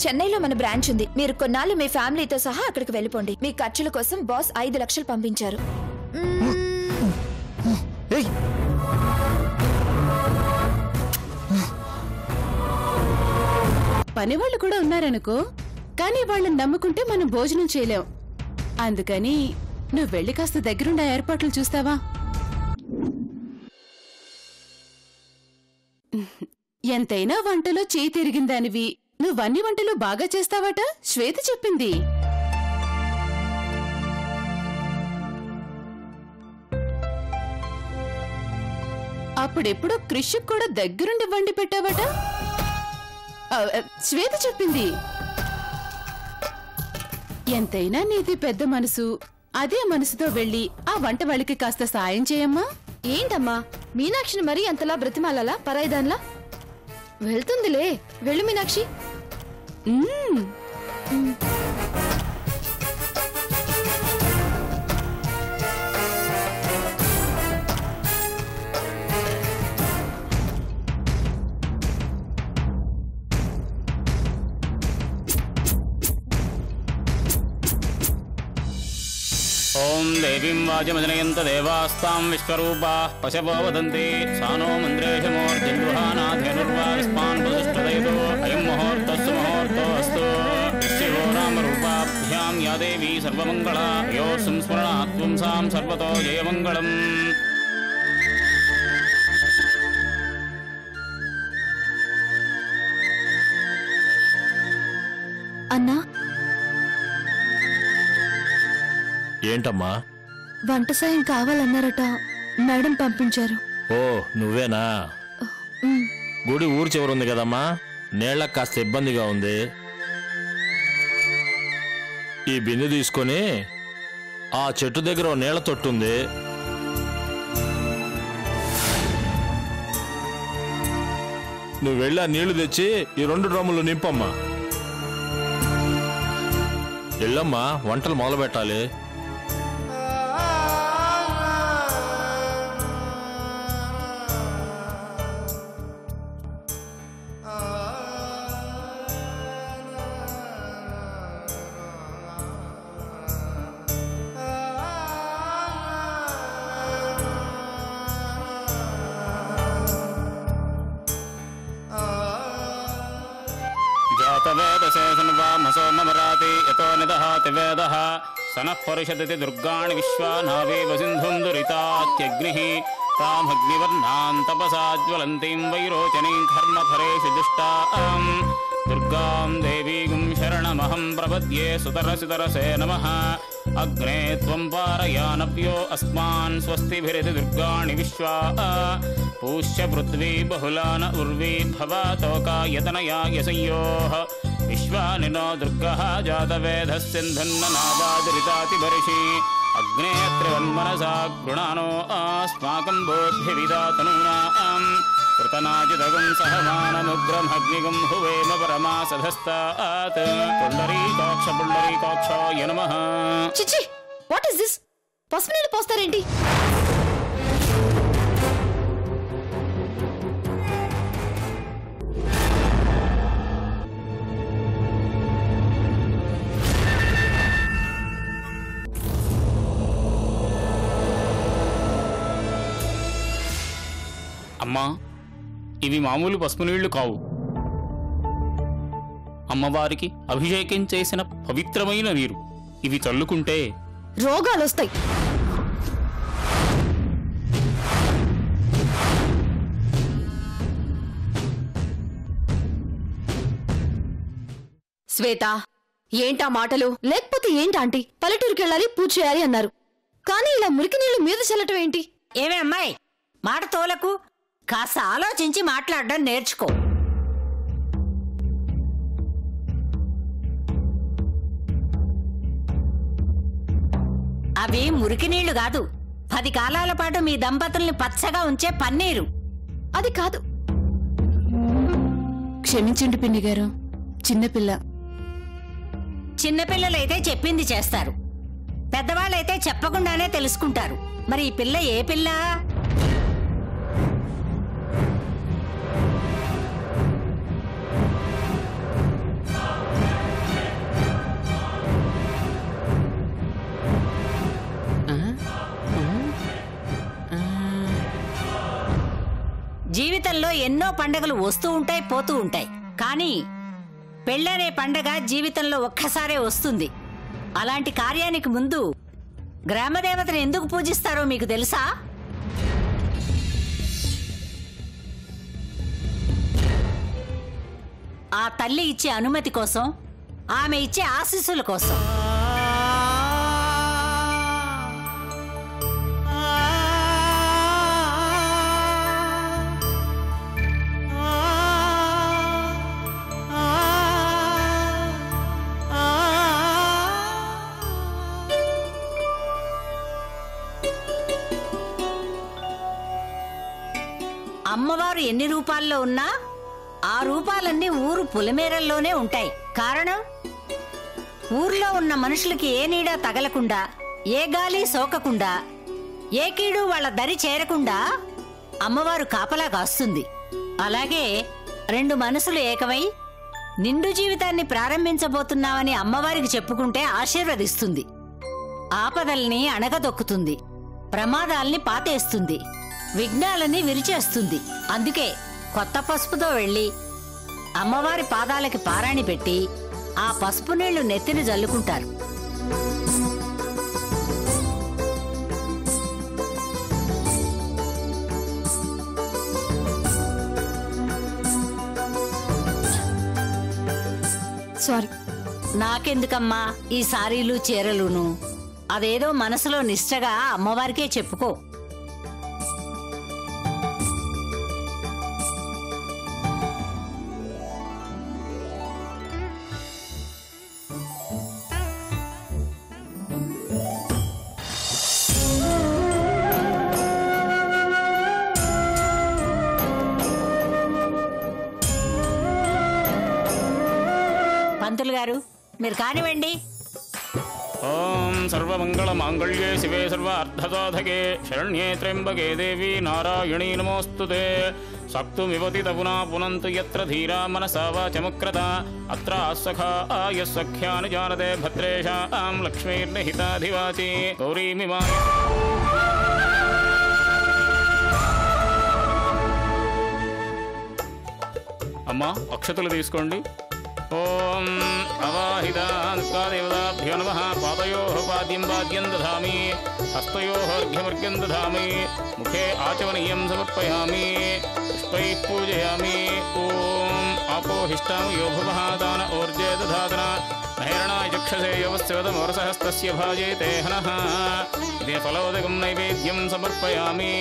చెన్నైలో మన బ్రాంచ్ ఉంది. మీరు కొన్నాళ్ళు మీ ఫ్యామిలీతో సహా అక్కడికి వెళ్ళిపోండి. మీ ఖర్చుల కోసం బాస్ 5 లక్షలు పంపించారు. పనివాళ్ళు కూడా ఉన్నారనుకో, కానీ వాళ్ళని నమ్ముకుంటే మనం భోజనం చేయలేం. అందుకని నువ్వు వెళ్ళి కాస్త దగ్గరుండే ఏర్పాట్లు చూస్తావా? ఎంతైనా వంటలో చేయి తిరిగిందానివి. నువ్వన్ని వంటలు బాగా చేస్తావట శ్వేత చెప్పింది. అప్పుడెప్పుడు కృషికి కూడా దగ్గరుండి వండి పెట్టావట శ్వేత చెప్పింది. ఎంతైనా నీది పెద్ద మనసు. అదే మనసుతో వెళ్ళి ఆ వంట వాళ్ళకి కాస్త సాయం చేయమ్మా. ఏంటమ్మా మీనాక్షిని మరీ అంతలా బ్రతిమాలలా పరాయిదాన్లా? వెళ్తుందిలే, వెళ్ళు మీనాక్షి. ఓం దేవీం వాజమజనయంత దేవాస్తాం విశ్వరూపాః పశవో వదంతి సానో మంద్రేషమోర్జన్దుహానాధేనుర్వా విస్మాన్ ప్రతిష్ఠదయతో అయం ముహూర్తస్సు ముహూర్తోऽస్తు శివో నామరూపాభ్యాం యా దేవీ సర్వమంగళా యో సంస్మరణాత్ పుంసాం సర్వతో జయమంగళం. అన్నా, ఏంటమ్మా? వంట సాయం కావాలన్నారట, మేడం పంపించారు. ఓ నువ్వేనా? గుడి ఊరు చివరుంది కదమ్మా, నీళ్ళకి కాస్త ఇబ్బందిగా ఉంది. ఈ బిందె తీసుకొని ఆ చెట్టు దగ్గర నీళ్ల తొట్టుంది, నువ్వు వెళ్ళి ఆ నీళ్లు తెచ్చి ఈ 2 డ్రమ్ములు నింపమ్మా. వెళ్ళమ్మా, వంటలు మొదలు పెట్టాలి. వేదః సనః పరిషదతి దుర్గాణి విశ్వానావేవ సింధుం దురితాత్యగ్నిః తామగ్నివర్ణాం తపసా జ్వలంతిం వైరోచనీం కర్మఫలేషు దుష్టాం దుర్గాం దేవీం శరణమహం ప్రపద్యే సుతరసితరసే నమః. అగ్నే త్వం పారయానప్యో అస్మాన్ స్వస్తిభిరితి దుర్గాణి విశ్వా పూష్య పృథ్వీ బహుళాన ఉర్వీ భవాతోకాయతనయాయ సంయోః విశ్వానినో దుర్గః జాతవేదః సింధున్ననాదాదిరితాతి బర్షి అగ్నే త్రివన్మనసా గృణానో అస్మాకం బోద్భివిదాతనూనాం కృతనాజితగం సహమానముగ్రమగ్నిగం హువేమ పరమాసధస్తాత్. పుండరీకాక్ష పుండరీకాక్షాయ నమః. చిచి, వాట్ ఇస్ దిస్? పసుపు నీళ్ళు పోస్తారేంటి? అమ్మా, ఇవి మామూలు పసుపు నీళ్లు కావు. అమ్మవారికి అభిషేకం చేసిన పవిత్రమైన నీరు. ఇవి చల్లుకుంటే రోగాలు వస్తాయి. శ్వేత, ఏంటా మాటలు? లేకపోతే ఏంటాంటీ, పల్లెటూరుకి వెళ్ళాలి, పూజ చేయాలి అన్నారు. కానీ ఇలా మురికి నీళ్లు మీద చల్లటం ఏంటి? ఏమే అమ్మాయి, మాట తోలకు. కాస్త ఆలోచించి మాట్లాడడం నేర్చుకో. అవి మురికి నీళ్లు కాదు, 10 కాలాల పాటు మీ దంపతుల్ని పచ్చగా ఉంచే పన్నీరు. అది కాదు. క్షమించండి పిన్ని గారు, చిన్నపిల్ల. చిన్నపిల్లలైతే చెప్పింది చేస్తారు, పెద్దవాళ్ళైతే చెప్పకుండానే తెలుసుకుంటారు. మరి ఈ పిల్ల ఏ పిల్ల? జీవితంలో ఎన్నో పండగలు వస్తూ ఉంటాయి, పోతూ ఉంటాయి. కానీ పెళ్ళనే పండగ జీవితంలో ఒక్కసారే వస్తుంది. అలాంటి కార్యానికి ముందు గ్రామదేవతను ఎందుకు పూజిస్తారో మీకు తెలుసా? ఆ తల్లి ఇచ్చే అనుమతి కోసం, ఆమె ఇచ్చే ఆశీస్సుల కోసం. అమ్మవారు ఎన్ని రూపాల్లో ఉన్నా ఆ రూపాలన్నీ ఊరు పులమేరల్లోనే ఉంటాయి. కారణం, ఊర్లో ఉన్న మనుషులకి ఏ నీడ తగలకుండా, ఏ గాలి సోకకుండా, ఏ కీడు వాళ్ళ దరి చేరకుండా అమ్మవారు కాపలా కాస్తుంది. అలాగే రెండు మనసులు ఏకమై నిండు జీవితాన్ని ప్రారంభించబోతున్నామని అమ్మవారికి చెప్పుకుంటే ఆశీర్వదిస్తుంది. ఆపదల్ని అణగదొక్కుతుంది, ప్రమాదాల్ని పాతేస్తుంది, విఘ్నాలని విరిచేస్తుంది. అందుకే కొత్త పసుపుతో వెళ్ళి అమ్మవారి పాదాలకి పారాణి పెట్టి ఆ పసుపు నీళ్లు నెత్తిన జల్లుకుంటారు. సారీ. నాకెందుకమ్మా ఈ సారీలు చీరలును? అదేదో మనసులో నిష్టగా అమ్మవారికే చెప్పుకో. పంతులు గారు, మీరు కానివ్వండి. ఓం సర్వమంగళమాంగళ్యే శివే సర్వార్థసాధకే శరణ్యే త్ర్యంబకే దేవి నారాయణీ నమోస్తుతే. సక్తుమివతి తపునా పునంతు యత్ర ధీరా మనసా వాచముక్రత అత్ర సఖాయ సఖ్యాని జానతే భద్రేషాం లక్ష్మీర్నిహితాధివాచి గౌరీమిమా. అమ్మా, అక్షతలు తీసుకోండి. ఓం అవాహితాదేవతాభ్యో నమః. పాదయోః పాద్యం పాద్యం దధామి, హస్తయోః అర్ఘ్యమర్ఘ్యం దధామి, ముఖే ఆచమనీయం సమర్పయామి, పుష్పైః పూజయామి. ఓం ఆపోహిష్టాం యో భువః దాన ఊర్జే దధాతన నైరణాయ చక్షసే యోవస్యవదమోరసహస్తస్య భాజేతే హనః. ఇదే ఫలోదకం నైవేద్యం సమర్పయామి.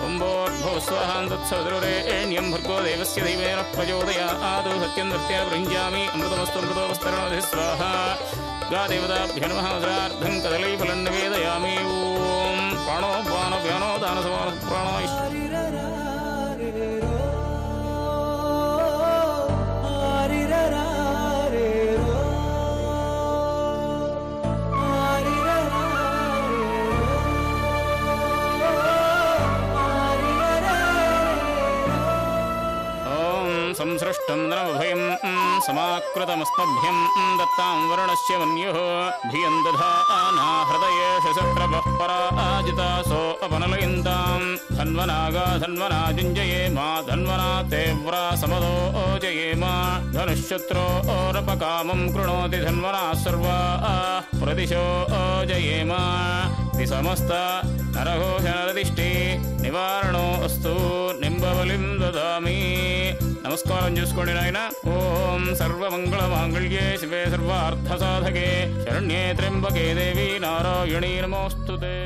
ोम्भोर्भुवस्वाहान्तत्सवितुरेण्यं भर्गो देवस्य धीमेन प्रचोदयात् सत्यं नृत्येन प्रयुञ्जामि अमृतमस्तु अमृतोपस्तरणोदि स्वाहा. गादेवताभ्यो नमः. वज्रार्धं कदलीफलं निवेदयामि. ॐ प्राणो पानो व्यानो दानसमानः प्राणो. संसृष्टं नरमभयं समाकृतमस्मभ्यं दत्तां वरुणस्य मन्युः धियं दधाना हृदयेषु शक्रवः पराजितासो अपनलयन्तां धन्वनागा धन्वना जुञ्जयेमा धन्वना तेव्रा समदो जयेमा धनुश्शत्रोरपकामं कृणोति धन्वना सर्वा प्रदिशो जयेमा समस्त नरघोषनरदिष्टि निवारणो अस्तु निंबवलिं ददामि. नमस्कारं चूसुकोंडि नायन. ओम सर्वमंगलमांगल्ये शिवे सर्वार्थसाधके शरण्ये त्र्यंबके देवी नारायणी नमोस्तुते.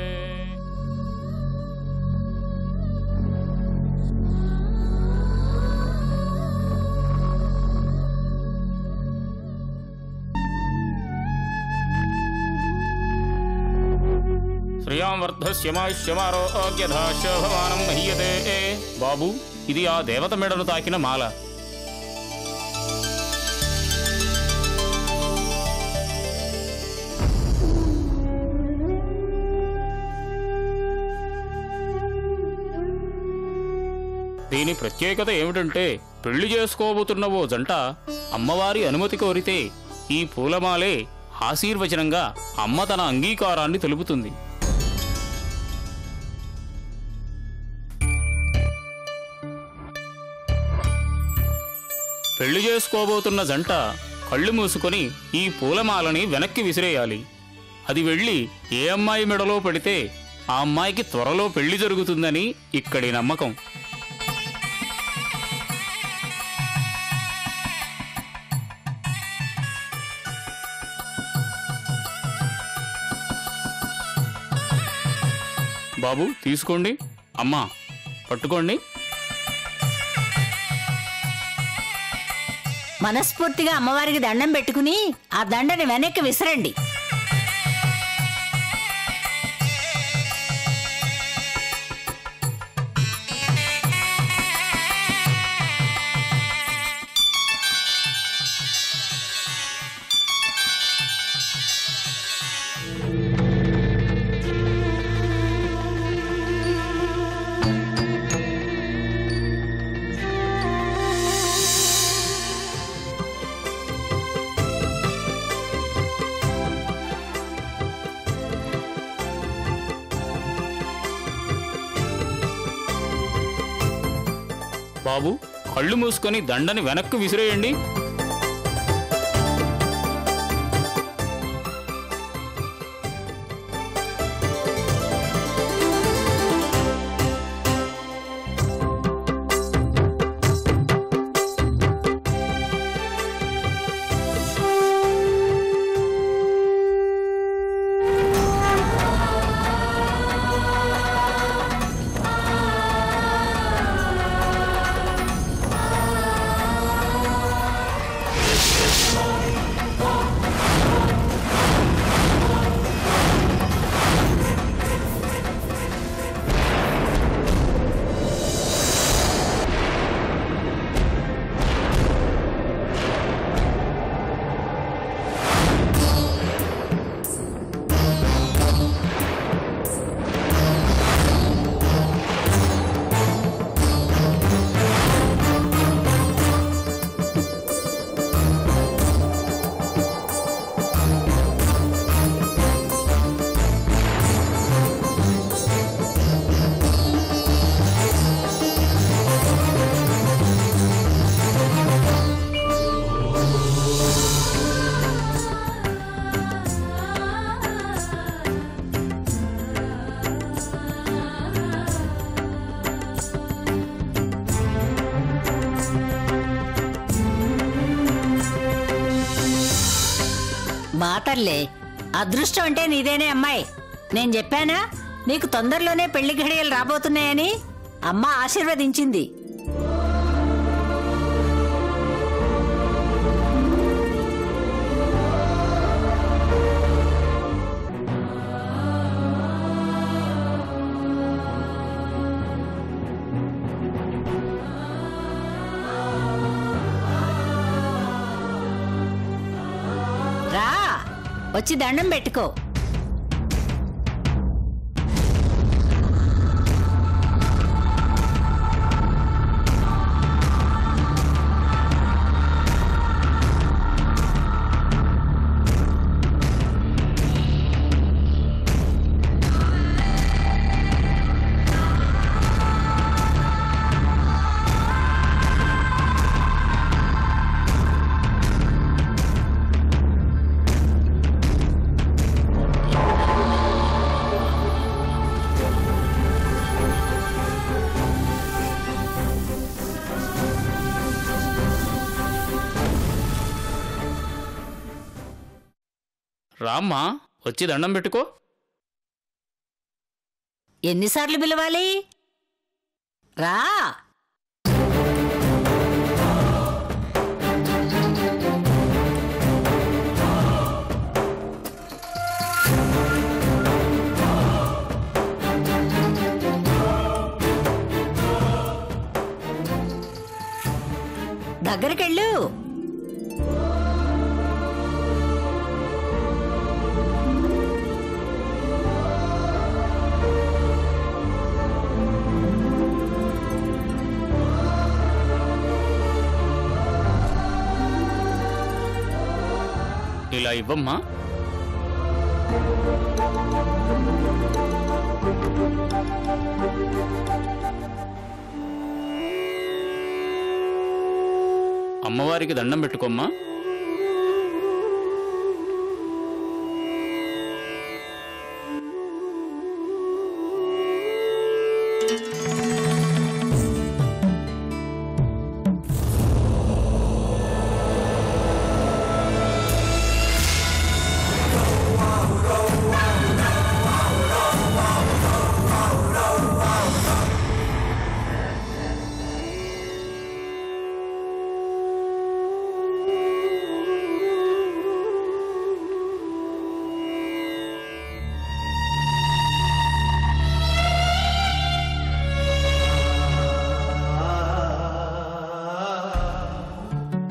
శ్రియాం వర్ధస్యమాయుష్యమారోగ్యధాశోభమానం మహీయతే. బాబు, ఇది ఆ దేవత మెడను తాకిన మాల. దీని ప్రత్యేకత ఏమిటంటే, పెళ్లి చేసుకోబోతున్న ఓ జంట అమ్మవారి అనుమతి కోరితే ఈ పూలమాలే ఆశీర్వచనంగా అమ్మ తన అంగీకారాన్ని తెలుపుతుంది. పెళ్లి చేసుకోబోతున్న జంట కళ్ళు మూసుకొని ఈ పూలమాలని వెనక్కి విసిరేయాలి. అది వెళ్ళి ఏ అమ్మాయి మెడలో పడితే ఆ అమ్మాయికి త్వరలో పెళ్లి జరుగుతుందని ఇక్కడి నమ్మకం. బాబు తీసుకోండి, అమ్మా పట్టుకోండి. మనస్ఫూర్తిగా అమ్మవారికి దండం పెట్టుకుని ఆ దండని వెనక్కి విసరండి. బాబు కళ్ళు మూసుకొని దండని వెనక్కి విసిరేయండి. మాతర్లే, అదృష్టం అంటే నీదేనే అమ్మాయి. నేను చెప్పానా నీకు తొందరలోనే పెళ్లి ఘడియలు రాబోతున్నాయని? అమ్మ ఆశీర్వదించింది. రా, వచ్చి దండం పెట్టుకో. రామ్మా, వచ్చి దండం పెట్టుకో. ఎన్నిసార్లు పిలవాలి? రా. దగ్గరికెళ్ళు. ఇలా ఇవ్వమ్మా. అమ్మవారికి దండం పెట్టుకోమ్మా.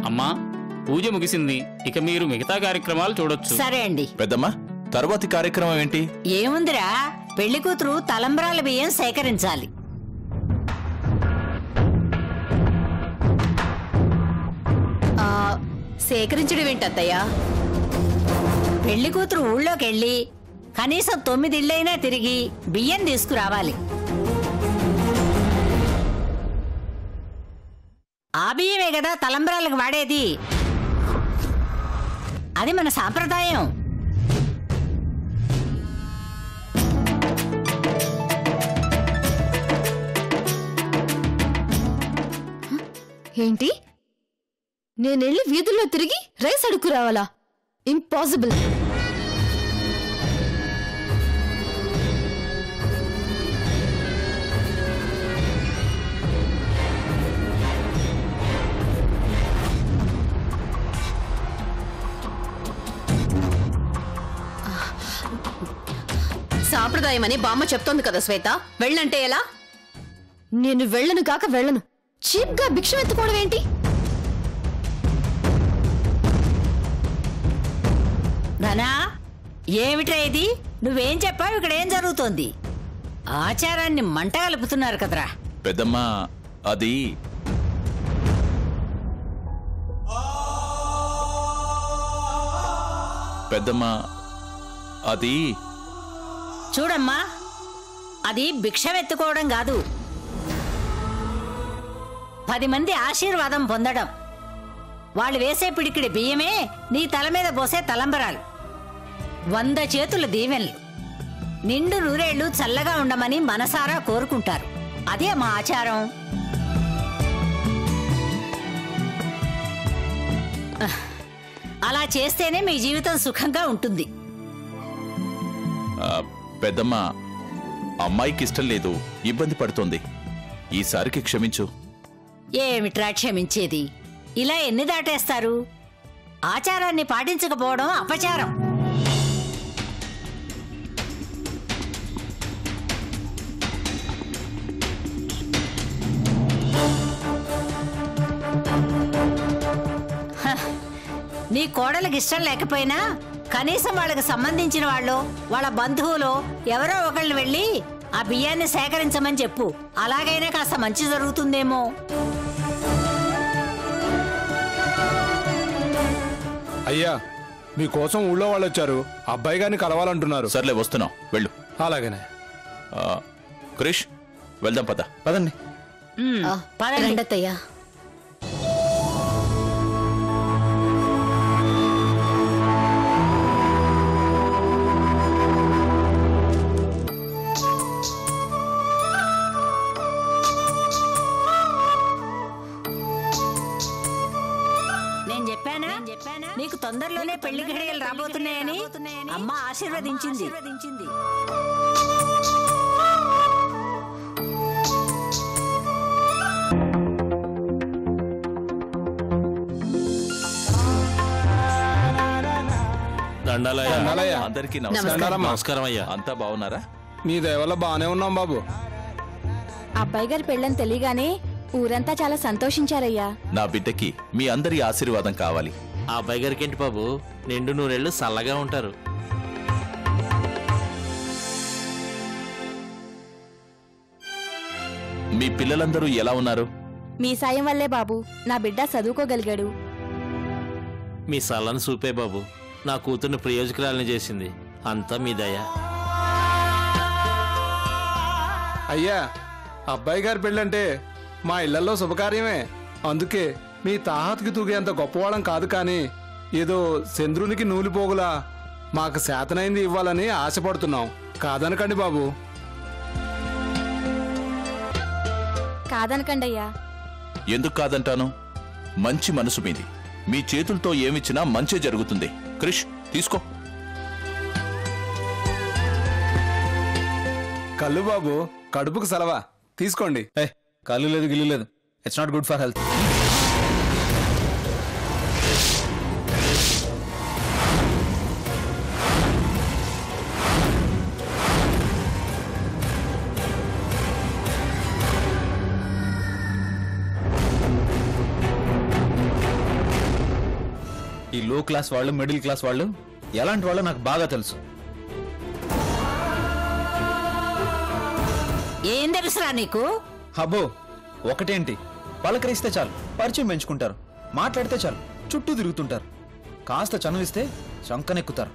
అమ్మా, పూజ ముగిసింది. ఇక మీరు మిగతా కార్యక్రమాలు చూడొచ్చు. సరే అండి. పెద్దమ్మా, తరువాతి కార్యక్రమం ఏంటి? ఏముందిరా, పెళ్లి కూతురు తలంబ్రాల బియ్యం సేకరించాలి. సేకరించడం ఏంటత్తయ్యా? పెళ్లి కూతురు ఊళ్ళోకెళ్ళి కనీసం 9 ఇళ్ళైనా తిరిగి బియ్యం తీసుకురావాలి. ఆ బియ్యమే కదా తలంబ్రాలకు వాడేది. అది మన సాంప్రదాయం. ఏంటి? నేనెళ్ళి వీధుల్లో తిరిగి రైస్ అడుక్కు రావాలా? ఇంపాసిబుల్. సాంప్రదాయం అని బామ్మ చెప్తోంది కదా శ్వేత. వెళ్ళంటే ఎలా? నేను వెళ్ళను కాక వెళ్ళను. చీప్ గా భిక్షం ఎత్తుకోవడం ఏంటి? ధనా, ఏమిట్రా ఇది? నువ్వేం చెప్పావు? ఇక్కడ ఏం జరుగుతోంది? ఆచారాన్ని మంట కలుపుతున్నారు కదరా. పెద్దమ్మా, అది పెద్దమ్మా అది చూడమ్మా, అది భిక్షం ఎత్తుకోవడం కాదు, 10 మంది ఆశీర్వాదం పొందడం. వాళ్ళు వేసే పిడికిడి బియ్యమే నీ తల మీద పోసే తలంబరాలు. 100 చేతుల దీవెనలు. నిండు నూరేళ్లు చల్లగా ఉండమని మనసారా కోరుకుంటారు. అదే మా ఆచారం. అలా చేస్తేనే మీ జీవితం సుఖంగా ఉంటుంది. పెద్దమ్మా, అమ్మాయికి ఇష్టం లేదు, ఇబ్బంది పడుతోంది. ఈసారికి క్షమించు. ఏమిట్రా క్షమించేది? ఇలా ఎన్ని దాటేస్తారు? ఆచారాన్ని పాటించకపోవడం అపచారం. నీ కోడలికి ఇష్టం లేకపోయినా కనీసం వాళ్ళకి సంబంధించిన వాళ్ళు, వాళ్ళ బంధువులు ఎవరో ఒకళ్ళు వెళ్ళి ఆ బియ్యాన్ని సేకరించమని చెప్పు. అలాగైనా కాస్త మంచి జరుగుతుందేమో. అయ్యా, మీకోసం ఊళ్ళో వాళ్ళు వచ్చారు. అబ్బాయి గారిని కలవాలంటున్నారు. సర్లే, వస్తున్నాం, వెళ్ళు. అలాగనే. క్రిష్, వెళ్దాం, పద. పదండి. పదండి. రండత్తయ్యా. నీకు తొందరలోనే పెళ్లి ఘడియలు రాబోతున్నాయని అమ్మ ఆశీర్వదించింది. దండాలయ్య. అందరికీ నమస్కారం. నమస్కారం అయ్యా. అంతా బాగున్నారా? మీ దయ వల్ల బాగానే ఉన్నాం బాబు. అబ్బాయి గారి పెళ్ళని తెలియగానే ఊరంతా చాలా సంతోషించారయ్యా. నా బిడ్డకి మీ అందరి ఆశీర్వాదం కావాలి. ఆ అబ్బాయి గారికి ఏంటి బాబు, నిండు నూరేళ్లు చల్లగా ఉంటారు. మీ పిల్లలందరూ ఎలా ఉన్నారు? మీ సాయం వల్లే బాబు నా బిడ్డ చదువుకోగలిగాడు. మీ సల్లని చూపే బాబు నా కూతుర్ని ప్రయోజకురాలని చేసింది. అంతా మీ దయ. అయ్యా, అబ్బాయి గారి పెళ్ళంటే మా ఇళ్లలో శుభకార్యమే. అందుకే మీ తాహత్కి తూగేంత గొప్పవాళ్ళం కాదు, కానీ ఏదో చంద్రునికి నూలిపోగులా మాకు శాతనైంది ఇవ్వాలని ఆశపడుతున్నాం. కాదనకండి బాబు. కాదనకండి అయ్యా. ఎందుకు కాదంటాను? మంచి మనసు మీది. మీ చేతులతో ఏమిచ్చినా మంచి జరుగుతుంది. క్రిష్ తీసుకో. కళ్ళు బాబు, కడుపుకు సెలవా, తీసుకోండి. కళ్ళు లేదు, గిల్లు లేదు. It's not good for health. ఈ లో క్లాస్ వాళ్ళు, మిడిల్ క్లాస్ వాళ్ళు ఎలాంటి వాళ్ళు నాకు బాగా తెలుసు. ఏం తెలుసురా నీకు? హబ్బో, ఒకటేంటి, పలకరిస్తే చాలు పరిచయం పెంచుకుంటారు, మాట్లాడితే చాలు చుట్టూ తిరుగుతుంటారు, కాస్త చనువిస్తే శంకనెక్కుతారు.